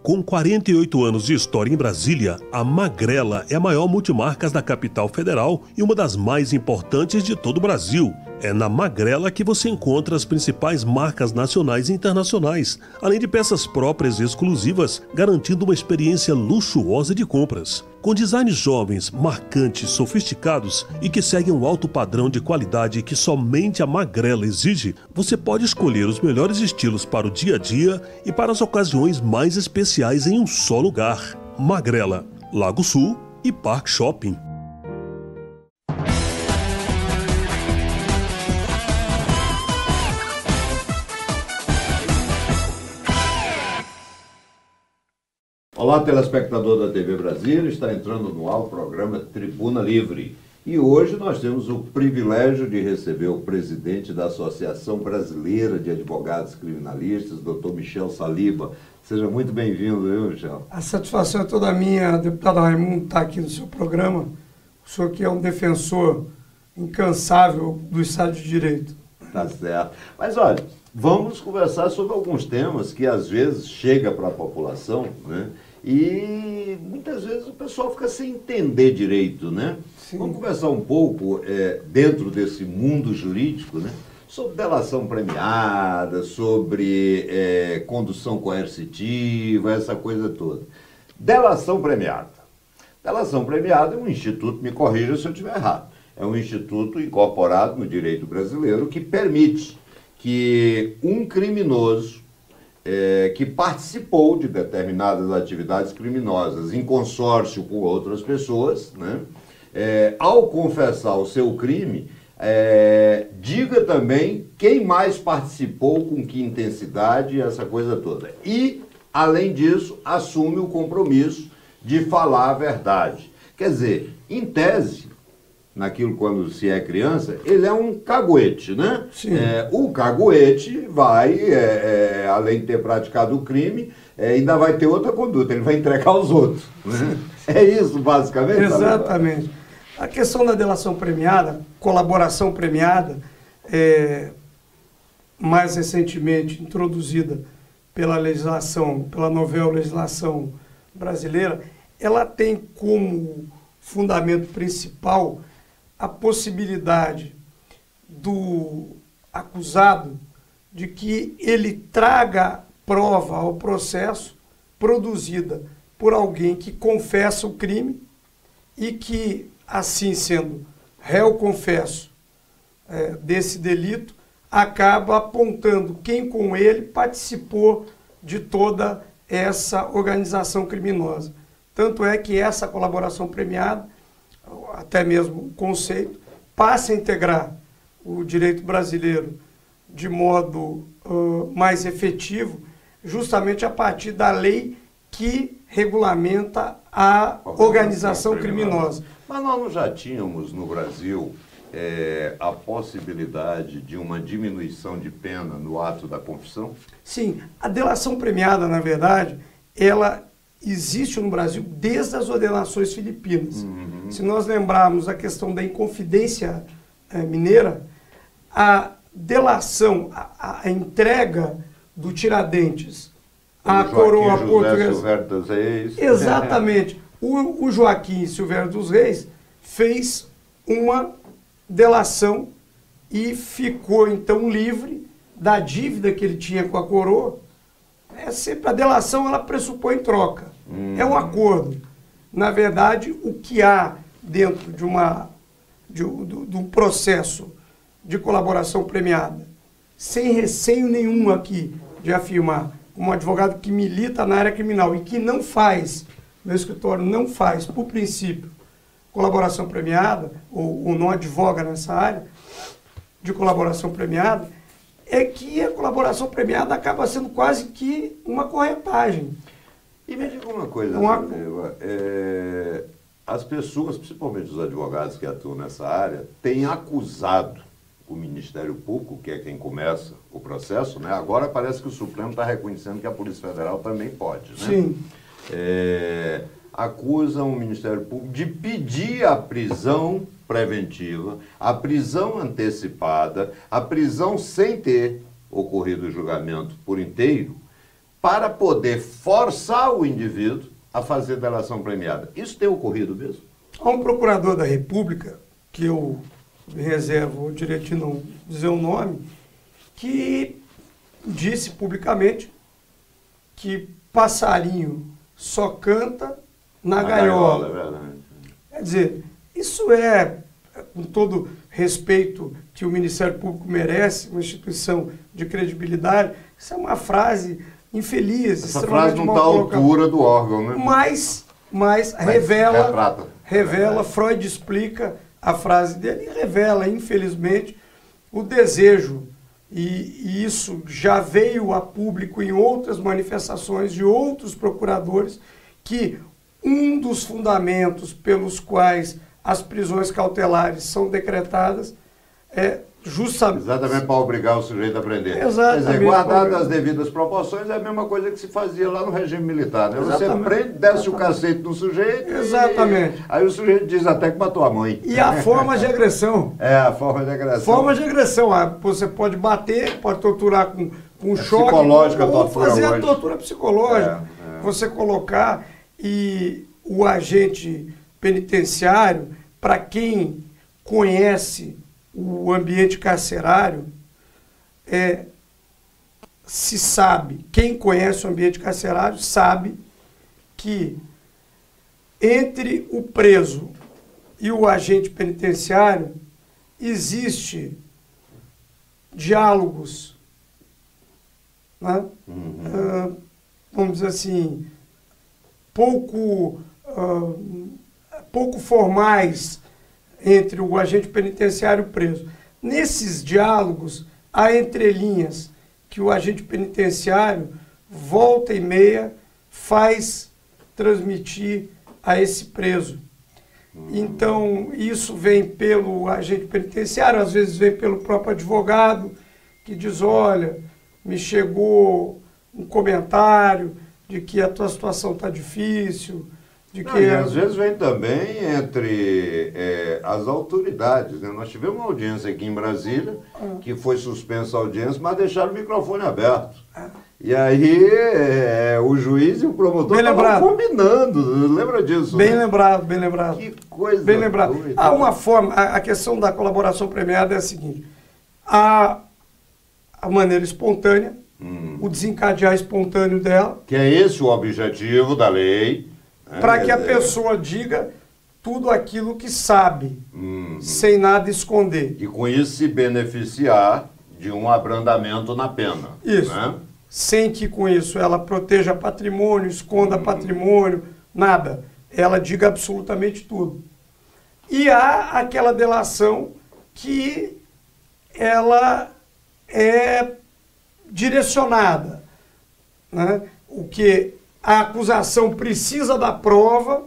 Com 48 anos de história em Brasília, a Magrela é a maior multimarcas da capital federal e uma das mais importantes de todo o Brasil. É na Magrela que você encontra as principais marcas nacionais e internacionais, além de peças próprias e exclusivas, garantindo uma experiência luxuosa de compras. Com designs jovens, marcantes, sofisticados e que seguem um alto padrão de qualidade que somente a Magrela exige, você pode escolher os melhores estilos para o dia a dia e para as ocasiões mais especiais em um só lugar. Magrela, Lago Sul e Parque Shopping. Olá, telespectador da TV Brasília, está entrando no ar o programa Tribuna Livre. E hoje nós temos o privilégio de receber o presidente da Associação Brasileira de Advogados Criminalistas, Dr. Michel Saliba. Seja muito bem-vindo, viu, Michel? A satisfação é toda minha, deputado Raimundo, estar aqui no seu programa. O senhor que é um defensor incansável do Estado de Direito. Tá certo. Mas olha, vamos conversar sobre alguns temas que às vezes chega para a população, né? E muitas vezes o pessoal fica sem entender direito, né? Sim. Vamos conversar um pouco dentro desse mundo jurídico, né? Sobre delação premiada, sobre condução coercitiva, essa coisa toda. Delação premiada. Delação premiada é um instituto, me corrija se eu estiver errado, é um instituto incorporado no direito brasileiro que permite que um criminoso que participou de determinadas atividades criminosas em consórcio com outras pessoas, né, ao confessar o seu crime, diga também quem mais participou, com que intensidade, essa coisa toda. E, além disso, assume o compromisso de falar a verdade. Quer dizer, em tese, naquilo quando se é criança, ele é um caguete, né? Sim. O caguete vai, além de ter praticado o crime, ainda vai ter outra conduta, ele vai entregar aos outros. Né? É isso, basicamente? Exatamente. A questão da delação premiada, colaboração premiada, mais recentemente introduzida pela legislação, pela novel legislação brasileira, ela tem como fundamento principal a possibilidade do acusado de que ele traga prova ao processo produzida por alguém que confessa o crime e que, assim sendo réu confesso desse delito, acaba apontando quem com ele participou de toda essa organização criminosa. Tanto é que essa colaboração premiada, até mesmo o conceito, passa a integrar o direito brasileiro de modo mais efetivo, justamente a partir da lei que regulamenta a organização criminosa. Mas nós não já tínhamos no Brasil a possibilidade de uma diminuição de pena no ato da confissão? Sim, a delação premiada, na verdade, ela existe no Brasil desde as ordenações filipinas. Uhum. Se nós lembrarmos a questão da Inconfidência Mineira, a delação, a entrega do Tiradentes à coroa portuguesa. Silvério dos Reis. Exatamente. O Joaquim Silvério dos Reis fez uma delação e ficou então livre da dívida que ele tinha com a coroa. Sempre a delação ela pressupõe troca. É um acordo. Na verdade, o que há dentro de um processo de colaboração premiada, sem receio nenhum aqui de afirmar, como advogado que milita na área criminal e que não faz, meu escritório não faz, por princípio, colaboração premiada, ou não advoga nessa área de colaboração premiada, é que a colaboração premiada acaba sendo quase que uma corretagem. E me diga uma coisa, as pessoas, principalmente os advogados que atuam nessa área, têm acusado o Ministério Público, que é quem começa o processo, né? Agora parece que o Supremo está reconhecendo que a Polícia Federal também pode, né? Sim. Acusam o Ministério Público de pedir a prisão preventiva, a prisão antecipada, a prisão sem ter ocorrido o julgamento por inteiro, para poder forçar o indivíduo a fazer delação premiada. Isso tem ocorrido mesmo? Há um procurador da República, que eu reservo o direito de não dizer o nome, que disse publicamente que passarinho só canta na gaiola. É verdade. Quer dizer, isso é, com todo respeito que o Ministério Público merece, uma instituição de credibilidade, isso é uma frase infeliz. Essa frase não está à altura do órgão, né? Mas revela, Freud explica a frase dele e revela, infelizmente, o desejo, e isso já veio a público em outras manifestações de outros procuradores, que um dos fundamentos pelos quais as prisões cautelares são decretadas é justamente... Exatamente para obrigar o sujeito a prender. Exatamente. Quer dizer, guardado as devidas proporções, é a mesma coisa que se fazia lá no regime militar, né? Você prende, desce o cacete no sujeito. Exatamente. Aí o sujeito diz até que matou a mãe. E a forma de agressão. É, a forma de agressão. Forma de agressão. Você pode bater, pode torturar com choque. Psicológica, ou fazer hoje. A tortura psicológica. Você colocar, e o agente penitenciário, para quem conhece o ambiente carcerário, se sabe, quem conhece o ambiente carcerário sabe que entre o preso e o agente penitenciário existe diálogos, né? Vamos dizer assim, pouco formais entre o agente penitenciário e o preso. Nesses diálogos, há entrelinhas que o agente penitenciário, volta e meia, faz transmitir a esse preso. Então, isso vem pelo agente penitenciário, às vezes vem pelo próprio advogado, que diz, olha, me chegou um comentário de que a tua situação está difícil, e às vezes vem também entre as autoridades, né? Nós tivemos uma audiência aqui em Brasília, que foi suspensa a audiência, mas deixaram o microfone aberto. E aí o juiz e o promotor estavam combinando, lembra disso? Bem né? lembrado, bem lembrado. Que coisa bem lembrado. doida. Há uma forma, a questão da colaboração premiada é a seguinte, há a maneira espontânea, o desencadear espontâneo dela. Que é esse o objetivo da lei. Para que a pessoa diga tudo aquilo que sabe, sem nada esconder. E com isso se beneficiar de um abrandamento na pena. Isso. Né? Sem que com isso ela proteja patrimônio, esconda patrimônio, nada. Ela diga absolutamente tudo. E há aquela delação que ela é direcionada, né? O que a acusação precisa da prova,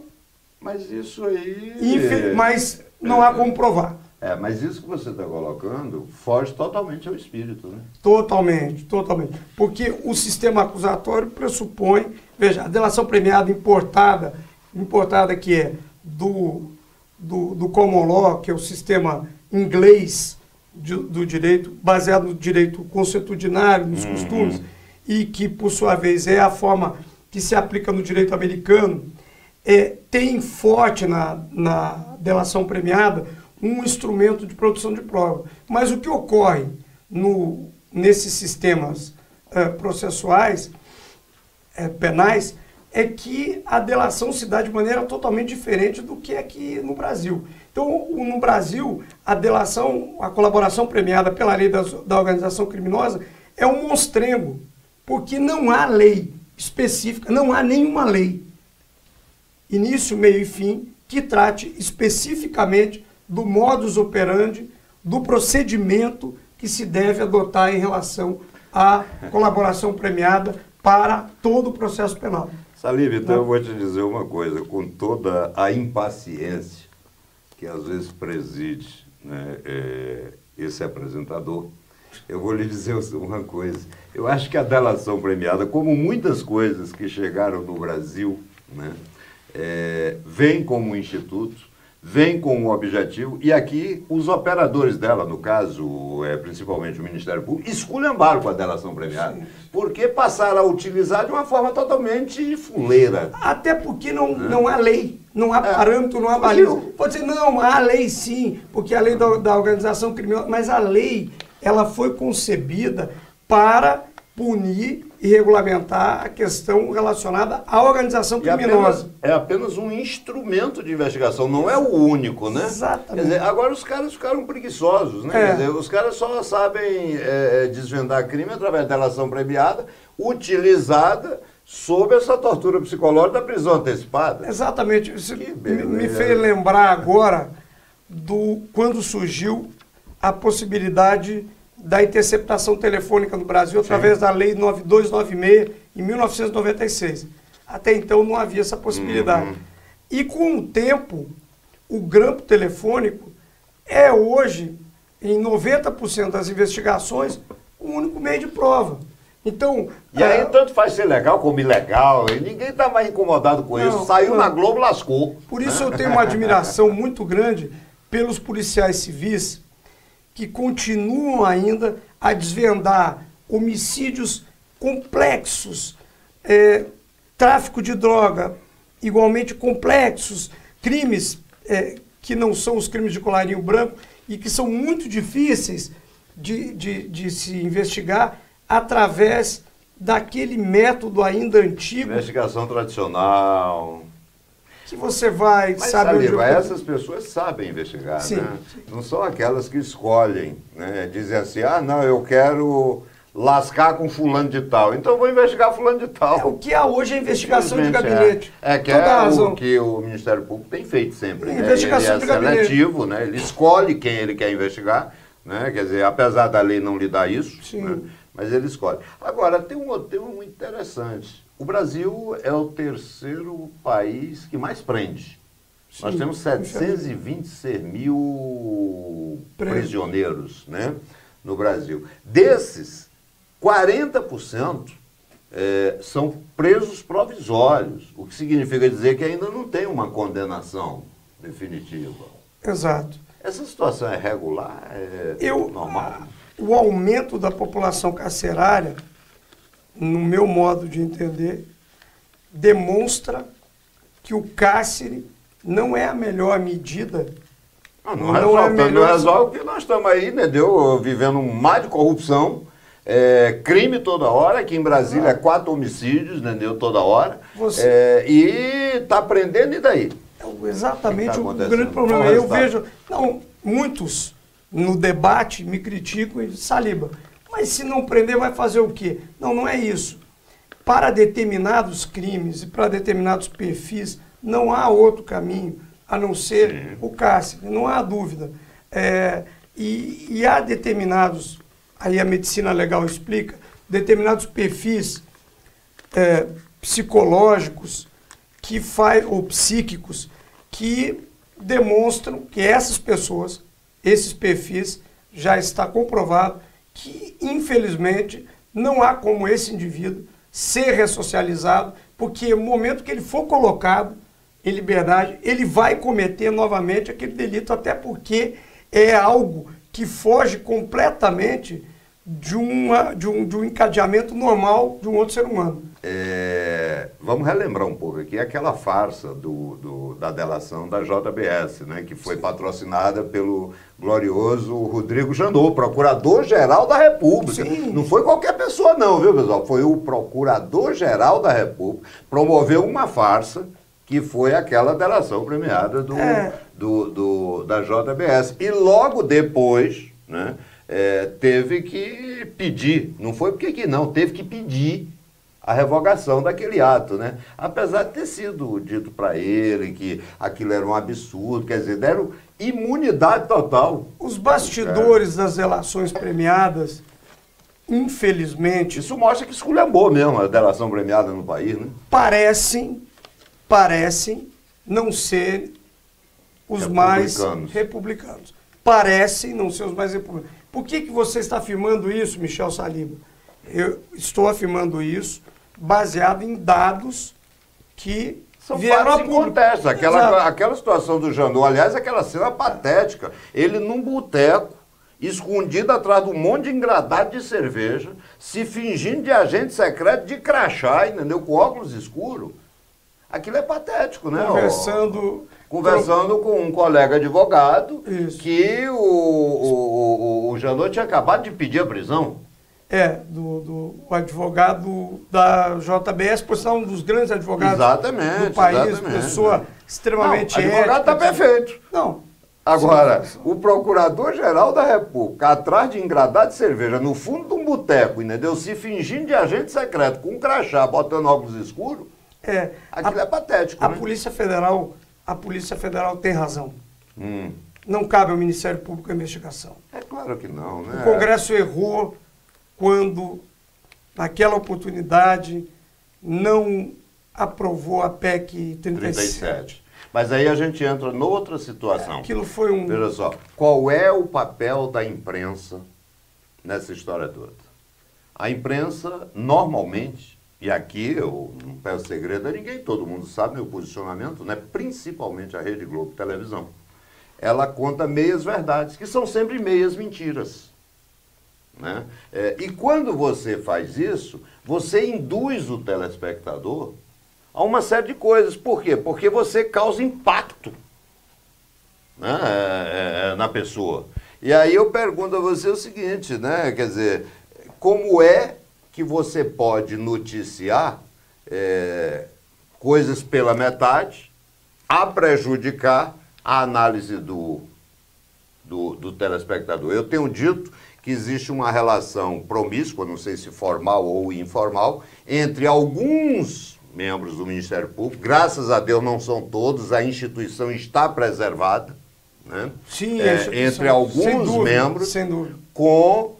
mas isso aí... mas não há como provar. Mas isso que você está colocando foge totalmente ao espírito, né? Totalmente, totalmente. Porque o sistema acusatório pressupõe, veja, a delação premiada importada que é do common law, que é o sistema inglês do direito, baseado no direito consuetudinário, nos costumes, e que, por sua vez, é a forma que se aplica no direito americano, tem forte na delação premiada um instrumento de produção de prova. Mas o que ocorre nesses sistemas processuais, penais, é que a delação se dá de maneira totalmente diferente do que é aqui no Brasil. Então, no Brasil, a delação, a colaboração premiada pela lei da organização criminosa é um monstrengo, porque não há lei específica, não há nenhuma lei, início, meio e fim, que trate especificamente do modus operandi, do procedimento que se deve adotar em relação à colaboração premiada para todo o processo penal. Salib, então eu vou te dizer uma coisa, com toda a impaciência que às vezes preside, né, esse apresentador, eu vou lhe dizer uma coisa. Eu acho que a delação premiada, como muitas coisas que chegaram no Brasil, né, vem como instituto, vem com um objetivo, e aqui os operadores dela, no caso, principalmente o Ministério Público, esculhambaram com a delação premiada, porque passaram a utilizar de uma forma totalmente fuleira. Até porque não há lei, não há parâmetro, não há baliza. Pode dizer, não, há lei sim, porque a lei da organização criminosa, mas a lei, ela foi concebida para punir e regulamentar a questão relacionada à organização criminosa. É apenas um instrumento de investigação, não é o único, né? Exatamente. Quer dizer, agora os caras ficaram preguiçosos, né? Quer dizer, os caras só sabem desvendar crime através da delação premiada, utilizada sob essa tortura psicológica da prisão antecipada. Exatamente. Isso me fez lembrar agora quando surgiu a possibilidade da interceptação telefônica no Brasil através da Lei 9296, em 1996. Até então não havia essa possibilidade. E com o tempo, o grampo telefônico é hoje, em 90% das investigações, o único meio de prova. Então, e aí tanto faz ser legal como ilegal, e ninguém está mais incomodado com isso. Saiu na Globo, lascou. Por isso eu tenho uma admiração muito grande pelos policiais civis que continuam ainda a desvendar homicídios complexos, tráfico de droga igualmente complexos, crimes que não são os crimes de colarinho branco e que são muito difíceis de se investigar através daquele método ainda antigo. Investigação tradicional. Que você vai, mas sabe Saliba, essas pessoas sabem investigar, sim, né? Sim. Não são aquelas que escolhem, né? Dizem assim, não, eu quero lascar com fulano de tal, então vou investigar fulano de tal. O que há hoje é investigação de gabinete. Que o que o Ministério Público tem feito sempre, né? Investigação ele de gabinete. Seletivo, né? Ele escolhe quem ele quer investigar, né? Quer dizer, apesar da lei não lhe dar isso, né? Mas ele escolhe. Agora, tem um tema muito interessante. O Brasil é o terceiro país que mais prende. Sim, nós temos 726 mil prisioneiros, né, no Brasil. Desses, 40% são presos provisórios, o que significa dizer que ainda não tem uma condenação definitiva. Exato. Essa situação é regular? Normal? O aumento da população carcerária, no meu modo de entender, demonstra que o cárcere não é a melhor medida. Não resolve porque nós estamos aí, né, vivendo um mar de corrupção, crime toda hora, aqui em Brasília 4 homicídios, né, toda hora, e está prendendo, e daí? Exatamente o grande problema. Eu vejo, muitos no debate me criticam e dizem, Saliba, mas se não prender vai fazer o quê? Não é isso. Para determinados crimes e para determinados perfis, não há outro caminho a não ser o cárcere, não há dúvida. E há determinados, aí a medicina legal explica, determinados perfis psicológicos ou psíquicos que demonstram que essas pessoas, esses perfis, já está comprovado que, infelizmente, não há como esse indivíduo ser ressocializado, porque no momento que ele for colocado em liberdade, ele vai cometer novamente aquele delito, até porque é algo que foge completamente de um encadeamento normal de um outro ser humano. Vamos relembrar um pouco aqui aquela farsa da delação da JBS, né, que foi patrocinada pelo glorioso Rodrigo Janot, Procurador-Geral da República. Sim. Não foi qualquer pessoa não, viu, pessoal? Foi o Procurador-Geral da República, promoveu uma farsa que foi aquela delação premiada da JBS. E logo depois, né, teve que pedir, não foi porque que não, teve que pedir a revogação daquele ato, né? Apesar de ter sido dito para ele que aquilo era um absurdo, quer dizer, deram imunidade total. Os bastidores das delações premiadas, infelizmente... Isso mostra que esculhambou mesmo a delação premiada no país, né? Parecem não ser os mais republicanos. Parecem não ser os mais republicanos. Por que você está afirmando isso, Michel Saliba? Eu estou afirmando isso baseado em dados que São fatos incontestos. Aquela situação do Janot, aliás, aquela cena patética. Ele num boteco, escondido atrás de um monte de engradado de cerveja, se fingindo de agente secreto de crachá, entendeu? Com óculos escuros. Aquilo é patético, né? Conversando com um colega advogado. Isso. Que o Janot tinha acabado de pedir a prisão. O advogado da JBS, por ser um dos grandes advogados do país, pessoa extremamente ética. O advogado está perfeito. Não. Agora, o Procurador-Geral da República, atrás de engradado de cerveja, no fundo de um boteco, entendeu? Se fingindo de agente secreto, com um crachá, botando óculos escuros, aquilo é patético, né? A Polícia Federal tem razão. Não cabe ao Ministério Público a investigação. É claro que não, né? O Congresso errou quando, naquela oportunidade, não aprovou a PEC 37. Mas aí a gente entra noutra situação. Aquilo foi um... Veja só, qual é o papel da imprensa nessa história toda? A imprensa, normalmente, e aqui eu não peço segredo a ninguém, todo mundo sabe meu posicionamento, né? Principalmente a Rede Globo Televisão, ela conta meias verdades, que são sempre meias mentiras. Né? E quando você faz isso, você induz o telespectador a uma série de coisas. Por quê? Porque você causa impacto, né, na pessoa. E aí eu pergunto a você o seguinte, né? Quer dizer, como é que você pode noticiar coisas pela metade a prejudicar a análise do telespectador? Eu tenho dito que existe uma relação promíscua, não sei se formal ou informal, entre alguns membros do Ministério Público. Graças a Deus não são todos, a instituição está preservada, né? Sim, entre alguns membros, sem dúvida, com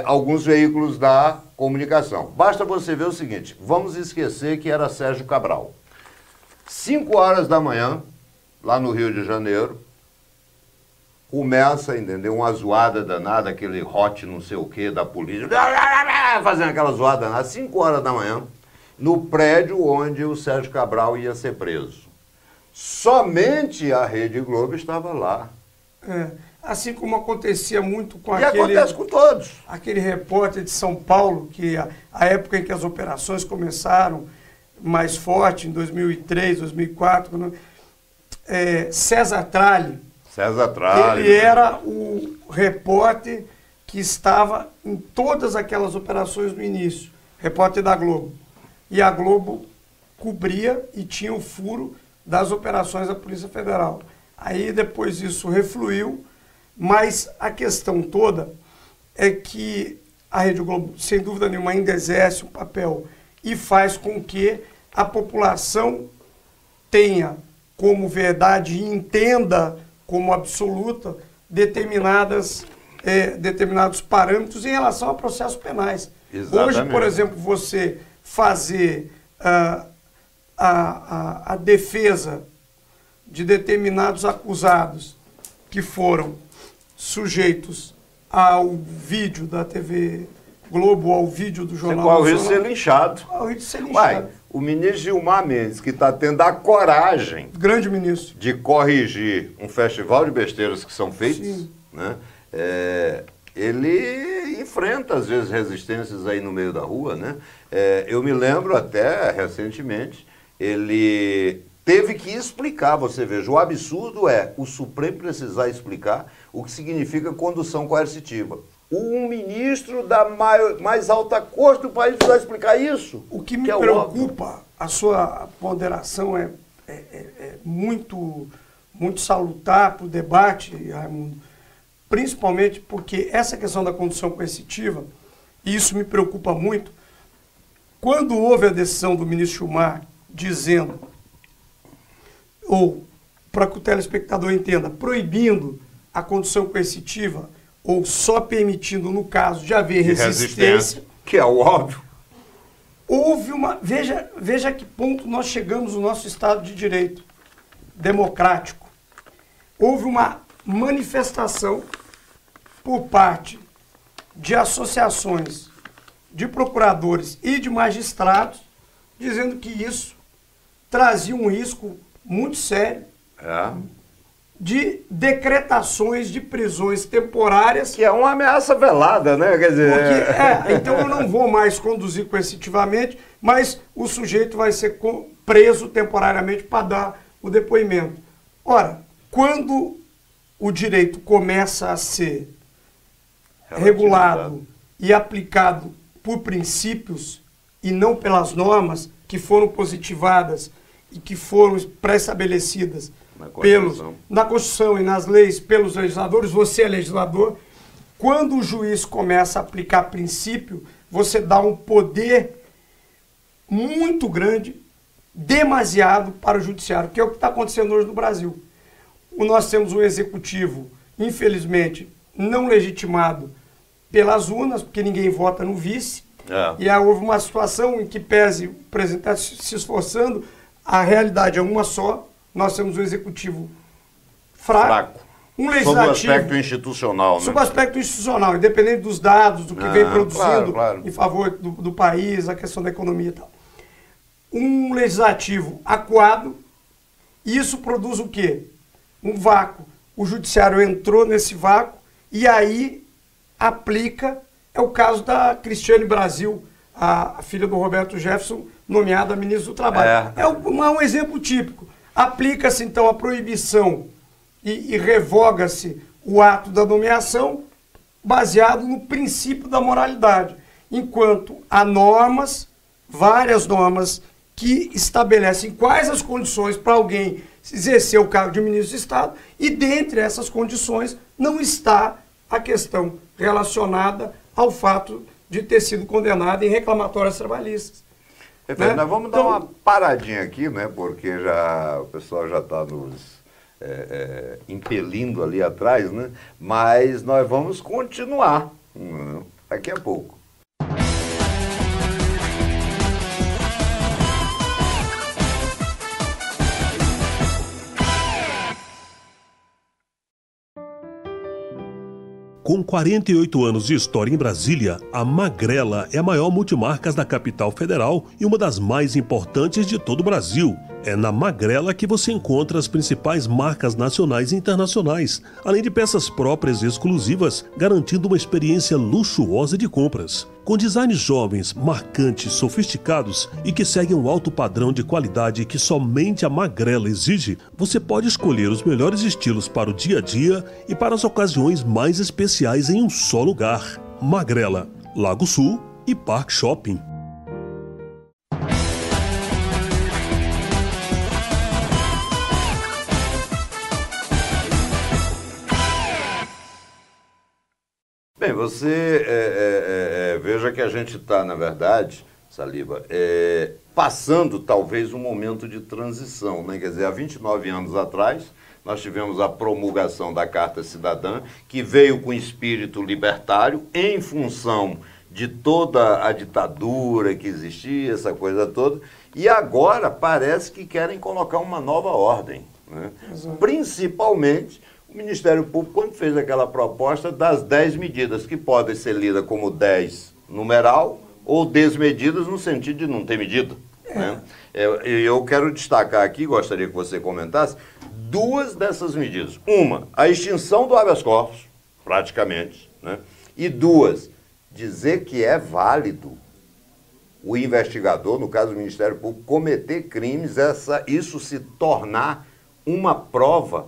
alguns veículos da comunicação. Basta você ver o seguinte, vamos esquecer que era Sérgio Cabral. 5 horas da manhã, lá no Rio de Janeiro, começa, entendeu? Uma zoada danada, aquele hot não sei o que da polícia, fazendo aquela zoada danada, 5 horas da manhã, no prédio onde o Sérgio Cabral ia ser preso. Somente a Rede Globo estava lá. Assim como acontecia muito com acontece com todos. Aquele repórter de São Paulo, que a época em que as operações começaram mais forte, em 2003, 2004, César Tralli. Ele era o repórter que estava em todas aquelas operações no início, repórter da Globo. E a Globo cobria e tinha o furo das operações da Polícia Federal. Aí depois isso refluiu, mas a questão toda é que a Rede Globo, sem dúvida nenhuma, ainda exerce um papel e faz com que a população tenha como verdade e entenda como absoluta determinados parâmetros em relação a processos penais. Exatamente. Hoje, por exemplo, você fazer a defesa de determinados acusados que foram sujeitos ao vídeo da TV Globo, ao vídeo do Jornal Nacional. Você corre o risco de ser linchado. Corre o risco de ser linchado. O ministro Gilmar Mendes, que está tendo a coragem, grande ministro, de corrigir um festival de besteiras que são feitas, né? Ele enfrenta, às vezes, resistências aí no meio da rua, né? Eu me lembro até, recentemente, ele teve que explicar, você veja, o absurdo é o Supremo precisar explicar o que significa condução coercitiva. Um ministro da mais alta corte do país precisa explicar isso. O que me preocupa, a sua ponderação é muito, muito salutar para o debate, Raimundo, principalmente porque essa questão da condução coercitiva, e isso me preocupa muito, quando houve a decisão do ministro Gilmar dizendo, ou para que o telespectador entenda, proibindo a condução coercitiva, ou só permitindo, no caso de haver resistência, que é o óbvio. Houve uma... Veja a que ponto nós chegamos no nosso Estado de Direito democrático. Houve uma manifestação por parte de associações de procuradores e de magistrados dizendo que isso trazia um risco muito sério de decretações de prisões temporárias. Que é uma ameaça velada, né? Quer dizer... Então eu não vou mais conduzir coercitivamente, mas o sujeito vai ser preso temporariamente para dar o depoimento. Ora, quando o direito começa a ser regulado e aplicado por princípios e não pelas normas que foram positivadas e que foram pré-estabelecidas na Constituição e nas leis pelos legisladores, você é legislador, quando o juiz começa a aplicar princípio, você dá um poder muito grande, demasiado para o judiciário, que é o que está acontecendo hoje no Brasil. Nós temos um executivo, infelizmente, não legitimado pelas urnas, porque ninguém vota no vice, e aí houve uma situação em que, pese o presidente está se esforçando, a realidade é uma só. Nós temos um executivo fraco. Um legislativo... Sob o aspecto institucional, né? Sob o aspecto institucional, independente dos dados, do que vem produzindo em favor do país, a questão da economia e tal. Um legislativo acuado, e isso produz o quê? Um vácuo. O judiciário entrou nesse vácuo e aí aplica... É o caso da Cristiane Brasil, a filha do Roberto Jefferson, nomeada ministra do Trabalho. É um exemplo típico. Aplica-se, então, a proibição e revoga-se o ato da nomeação baseado no princípio da moralidade, enquanto há normas, várias normas, que estabelecem quais as condições para alguém exercer o cargo de ministro de Estado, e dentre essas condições não está a questão relacionada ao fato de ter sido condenado em reclamatórias trabalhistas. Perfeito. Né? Nós vamos dar uma paradinha aqui, né? Porque o pessoal já está nos impelindo ali atrás, né? Mas nós vamos continuar daqui a pouco. Com 48 anos de história em Brasília, a Magrela é a maior multimarcas da capital federal e uma das mais importantes de todo o Brasil. É na Magrela que você encontra as principais marcas nacionais e internacionais, além de peças próprias e exclusivas, garantindo uma experiência luxuosa de compras. Com designs jovens, marcantes, sofisticados e que seguem um alto padrão de qualidade que somente a Magrela exige, você pode escolher os melhores estilos para o dia a dia e para as ocasiões mais especiais em um só lugar. Magrela, Lago Sul e Parque Shopping. Bem, você veja que a gente está, na verdade, Saliba, passando talvez um momento de transição, né? Quer dizer, há 29 anos atrás, nós tivemos a promulgação da Carta Cidadã, que veio com espírito libertário, em função de toda a ditadura que existia, essa coisa toda, e agora parece que querem colocar uma nova ordem, né? Principalmente... O Ministério Público, quando fez aquela proposta das 10 medidas, que podem ser lidas como 10 numeral ou desmedidas no sentido de não ter medida. Né? Eu quero destacar aqui, gostaria que você comentasse, duas dessas medidas. Uma, a extinção do habeas corpus, praticamente, né? E duas, dizer que é válido o investigador, no caso do Ministério Público, cometer crimes, isso se tornar uma prova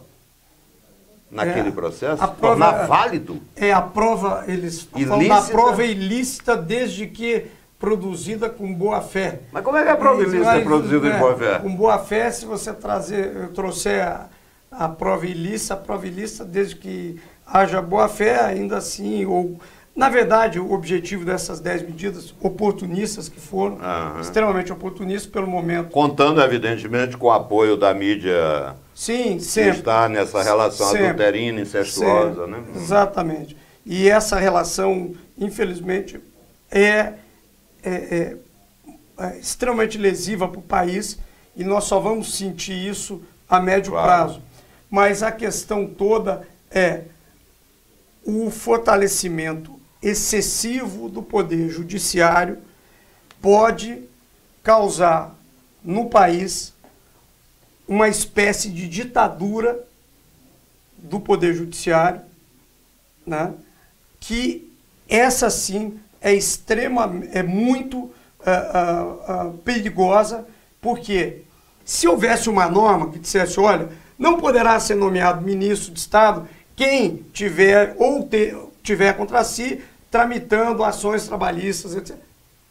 naquele processo, tornar válido. A prova, eles falam da prova ilícita desde que produzida com boa fé. Mas como é que a prova ilícita é produzida em boa fé? Com boa fé, se você trouxer a prova ilícita, desde que haja boa fé, ainda assim, ou... Na verdade, o objetivo dessas 10 medidas oportunistas que foram, extremamente oportunistas pelo momento. Contando, evidentemente, com o apoio da mídia. Sim, sempre. Que está nessa relação adulterina, incestuosa, né? Exatamente. E essa relação, infelizmente, é extremamente lesiva para o país e nós só vamos sentir isso a médio prazo. Mas a questão toda é o fortalecimento excessivo do poder judiciário pode causar no país uma espécie de ditadura do Poder Judiciário, né? Que essa sim é muito perigosa, porque se houvesse uma norma que dissesse, olha, não poderá ser nomeado ministro de Estado quem tiver tiver contra si tramitando ações trabalhistas, etc.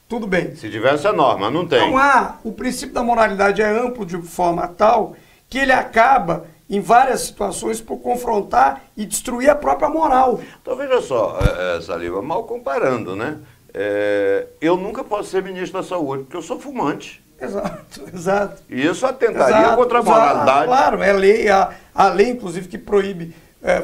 Tudo bem. Se tivesse a norma, não tem. Não há. O princípio da moralidade é amplo de forma tal que ele acaba, em várias situações, por confrontar e destruir a própria moral. Então, veja só, Saliba, mal comparando, né? Eu nunca posso ser ministro da Saúde, porque eu sou fumante. Exato, exato. E isso atentaria contra a moralidade. Claro, é lei, a lei, inclusive, que proíbe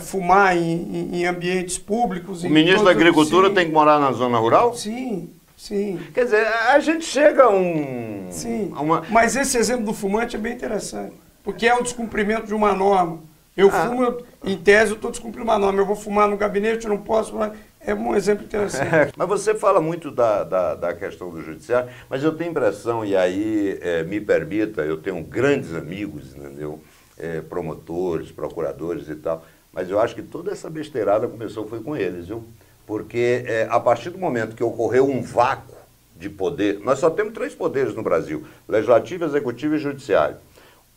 fumar em ambientes públicos. O ministro da Agricultura tem que morar na zona rural? Sim, sim. Quer dizer, a gente chega a um... Sim, a uma... mas esse exemplo do fumante é bem interessante, porque é o descumprimento de uma norma. Eu fumo, em tese, eu estou descumprindo uma norma. Eu vou fumar no gabinete, eu não posso... É um exemplo interessante. Mas você fala muito da questão do judiciário, mas eu tenho impressão, e aí me permita, eu tenho grandes amigos, entendeu? Promotores, procuradores e tal, mas eu acho que toda essa besteirada foi com eles, viu? Porque a partir do momento que ocorreu um vácuo de poder, nós só temos 3 poderes no Brasil, legislativo, executivo e judiciário.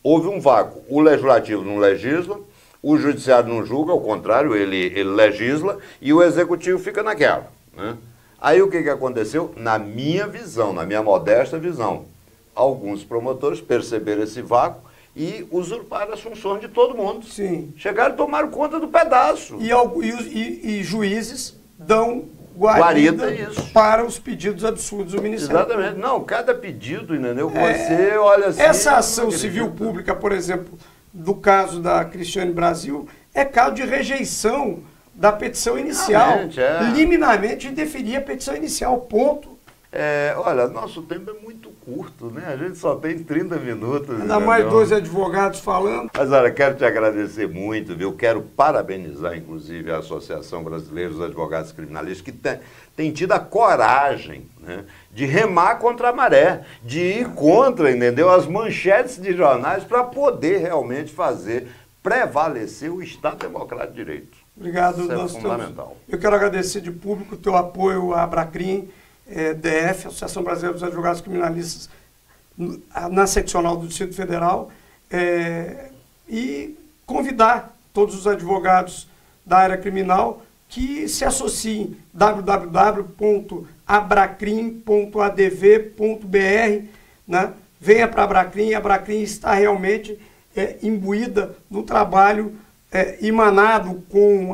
Houve um vácuo, o legislativo não legisla, o judiciário não julga, ao contrário, ele legisla e o executivo fica naquela, né? Aí o que aconteceu? Na minha visão, na minha modesta visão, alguns promotores perceberam esse vácuo e usurparam as funções de todo mundo. Sim. Chegaram e tomaram conta do pedaço. E juízes dão guarida para os pedidos absurdos do Ministério. Exatamente. Não, cada pedido, entendeu? Você olha assim... Essa ação civil pública, por exemplo, do caso da Cristiane Brasil, é caso de rejeição da petição inicial. Liminarmente indeferir a petição inicial, ponto. Olha, nosso tempo é muito curto, né? A gente só tem 30 minutos. Ainda mais 2 advogados falando. Mas olha, quero te agradecer muito, viu? Quero parabenizar, inclusive, a Associação Brasileira dos Advogados Criminalistas, que tem tido a coragem, né, de remar contra a maré, de ir contra, entendeu? As manchetes de jornais para poder realmente fazer prevalecer o Estado Democrático de Direito. Obrigado. Isso é fundamental. Eu quero agradecer de público o teu apoio à Abracrim, DF, Associação Brasileira dos Advogados Criminalistas, na seccional do Distrito Federal, e convidar todos os advogados da área criminal que se associem, www.abracrim.adv.br, né? Venha para a Abracrim. A Abracrim está realmente imbuída no trabalho emanado com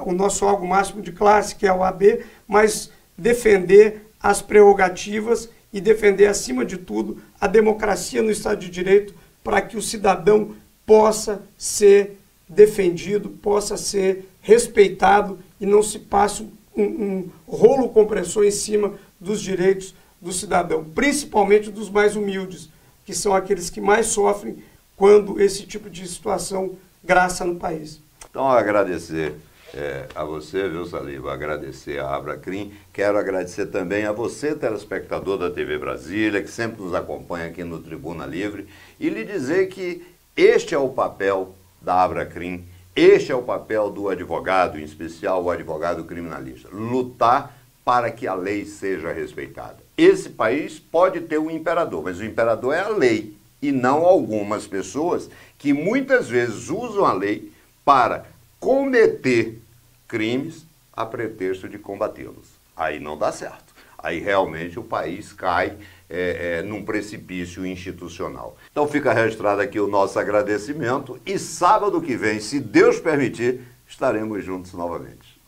o nosso algo máximo de classe, que é a OAB, mas defender as prerrogativas e defender, acima de tudo, a democracia no Estado de Direito, para que o cidadão possa ser defendido, possa ser respeitado e não se passe um rolo compressor em cima dos direitos do cidadão, principalmente dos mais humildes, que são aqueles que mais sofrem quando esse tipo de situação graça no país. Então, agradecer a você, viu, Saliba? Agradecer a Abracrim. Quero agradecer também a você, telespectador da TV Brasília, que sempre nos acompanha aqui no Tribuna Livre, e lhe dizer que este é o papel da Abracrim, este é o papel do advogado, em especial o advogado criminalista, lutar para que a lei seja respeitada. Esse país pode ter um imperador, mas o imperador é a lei, e não algumas pessoas que muitas vezes usam a lei para cometer crimes a pretexto de combatê-los. Aí não dá certo. Aí realmente o país cai num precipício institucional. Então fica registrado aqui o nosso agradecimento e sábado que vem, se Deus permitir, estaremos juntos novamente.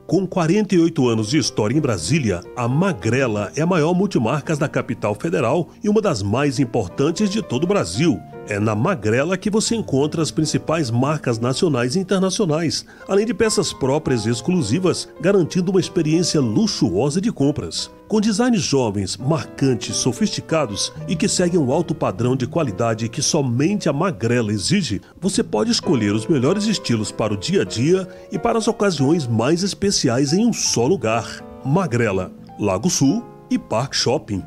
Com 48 anos de história em Brasília, a Magrela é a maior multimarcas da capital federal e uma das mais importantes de todo o Brasil. É na Magrela que você encontra as principais marcas nacionais e internacionais, além de peças próprias e exclusivas, garantindo uma experiência luxuosa de compras. Com designs jovens, marcantes, sofisticados e que seguem um alto padrão de qualidade que somente a Magrela exige, você pode escolher os melhores estilos para o dia a dia e para as ocasiões mais especiais em um só lugar. Magrela, Lago Sul e Parque Shopping.